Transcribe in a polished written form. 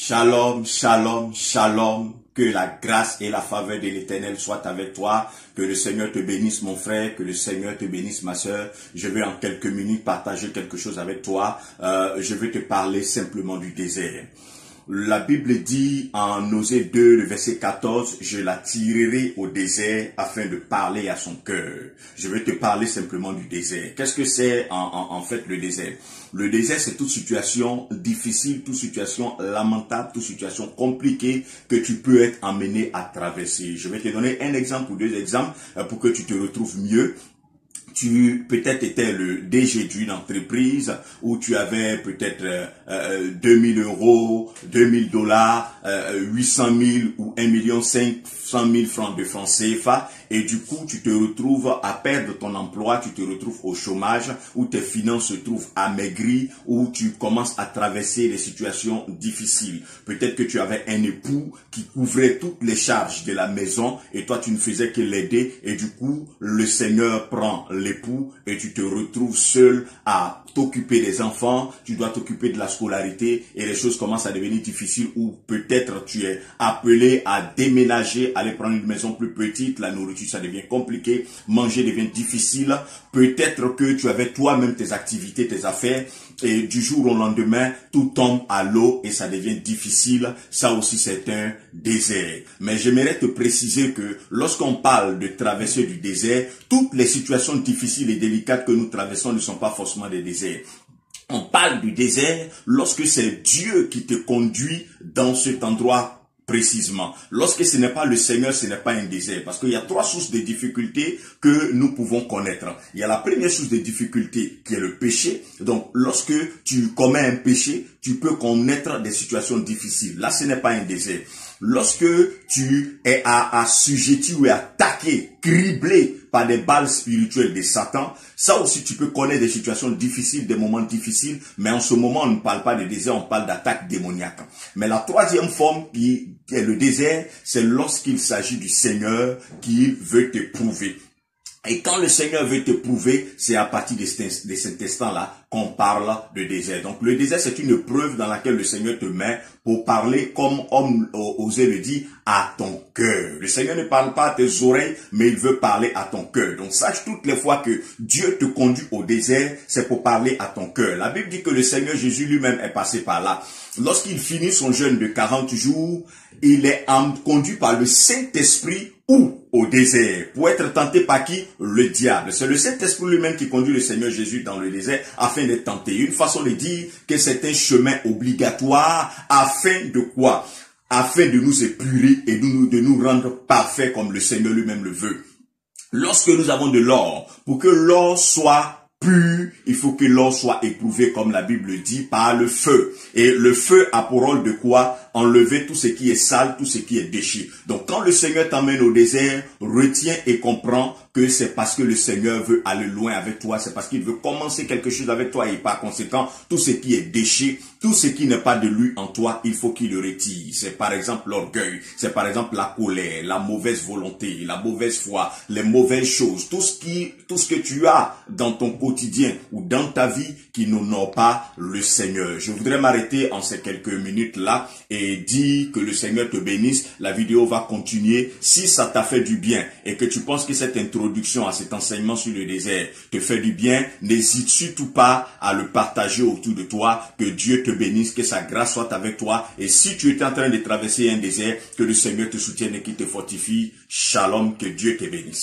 Shalom, shalom, shalom. Que la grâce et la faveur de l'Éternel soient avec toi. Que le Seigneur te bénisse mon frère, que le Seigneur te bénisse ma sœur. Je vais en quelques minutes partager quelque chose avec toi. Je vais te parler simplement du désert. La Bible dit en Osée 2, le verset 14, « Je la tirerai au désert afin de parler à son cœur. » Je vais te parler simplement du désert. Qu'est-ce que c'est en fait le désert? Le désert, c'est toute situation difficile, toute situation lamentable, toute situation compliquée que tu peux être amené à traverser. Je vais te donner un exemple ou deux exemples pour que tu te retrouves mieux. Tu peut-être étais le DG d'une entreprise où tu avais peut-être 2000 euros, 2000 dollars, 800 000 ou 1 500 000 francs de francs CFA et du coup tu te retrouves à perdre ton emploi, tu te retrouves au chômage où tes finances se trouvent amaigries, où tu commences à traverser des situations difficiles. Peut-être que tu avais un époux qui couvrait toutes les charges de la maison et toi tu ne faisais que l'aider et du coup le Seigneur prend l'époux et tu te retrouves seul à t'occuper des enfants, tu dois t'occuper de la scolarité et les choses commencent à devenir difficiles ou peut-être tu es appelé à déménager, aller prendre une maison plus petite, la nourriture ça devient compliqué, manger devient difficile, peut-être que tu avais toi-même tes activités, tes affaires et du jour au lendemain tout tombe à l'eau et ça devient difficile, ça aussi c'est un désert. Mais j'aimerais te préciser que lorsqu'on parle de traverser du désert, toutes les situations difficiles et délicates que nous traversons ne sont pas forcément des déserts. On parle du désert lorsque c'est Dieu qui te conduit dans cet endroit précisément. Lorsque ce n'est pas le Seigneur, ce n'est pas un désert. Parce qu'il y a trois sources de difficultés que nous pouvons connaître. Il y a la première source de difficulté qui est le péché. Donc, lorsque tu commets un péché, tu peux connaître des situations difficiles. Là, ce n'est pas un désert. Lorsque tu es assujetti ou attaqué, criblé par des balles spirituelles de Satan, ça aussi tu peux connaître des situations difficiles, des moments difficiles, mais en ce moment on ne parle pas de désert, on parle d'attaque démoniaque. Mais la troisième forme qui est le désert, c'est lorsqu'il s'agit du Seigneur qui veut te prouver. Et quand le Seigneur veut te prouver, c'est à partir de cet instant-là qu'on parle de désert. Donc le désert, c'est une preuve dans laquelle le Seigneur te met pour parler, comme homme Osée le dit, à ton cœur. Le Seigneur ne parle pas à tes oreilles, mais il veut parler à ton cœur. Donc sache toutes les fois que Dieu te conduit au désert, c'est pour parler à ton cœur. La Bible dit que le Seigneur Jésus lui-même est passé par là. Lorsqu'il finit son jeûne de 40 jours, il est conduit par le Saint-Esprit ou au désert, pour être tenté par qui? Le diable. C'est le Saint-Esprit lui-même qui conduit le Seigneur Jésus dans le désert afin d'être tenté. Une façon de dire que c'est un chemin obligatoire afin de quoi? Afin de nous épurer et de nous rendre parfaits comme le Seigneur lui-même le veut. Lorsque nous avons de l'or, pour que l'or soit pur, il faut que l'or soit éprouvé, comme la Bible dit, par le feu. Et le feu a pour rôle de quoi? Enlever tout ce qui est sale, tout ce qui est déchet. Donc quand le Seigneur t'emmène au désert, retiens et comprends que c'est parce que le Seigneur veut aller loin avec toi, c'est parce qu'il veut commencer quelque chose avec toi et par conséquent, tout ce qui est déchet, tout ce qui n'est pas de lui en toi, il faut qu'il le retire. C'est par exemple l'orgueil, c'est par exemple la colère, la mauvaise volonté, la mauvaise foi, les mauvaises choses, tout ce que tu as dans ton quotidien ou dans ta vie qui n'honore pas le Seigneur. Je voudrais m'arrêter en ces quelques minutes-là et dire que le Seigneur te bénisse. La vidéo va continuer. Si ça t'a fait du bien et que tu penses que cette introduction à cet enseignement sur le désert te fait du bien, n'hésite surtout pas à le partager autour de toi. Que Dieu te bénisse, que sa grâce soit avec toi. Et si tu es en train de traverser un désert, que le Seigneur te soutienne et qu'il te fortifie. Shalom, que Dieu te bénisse.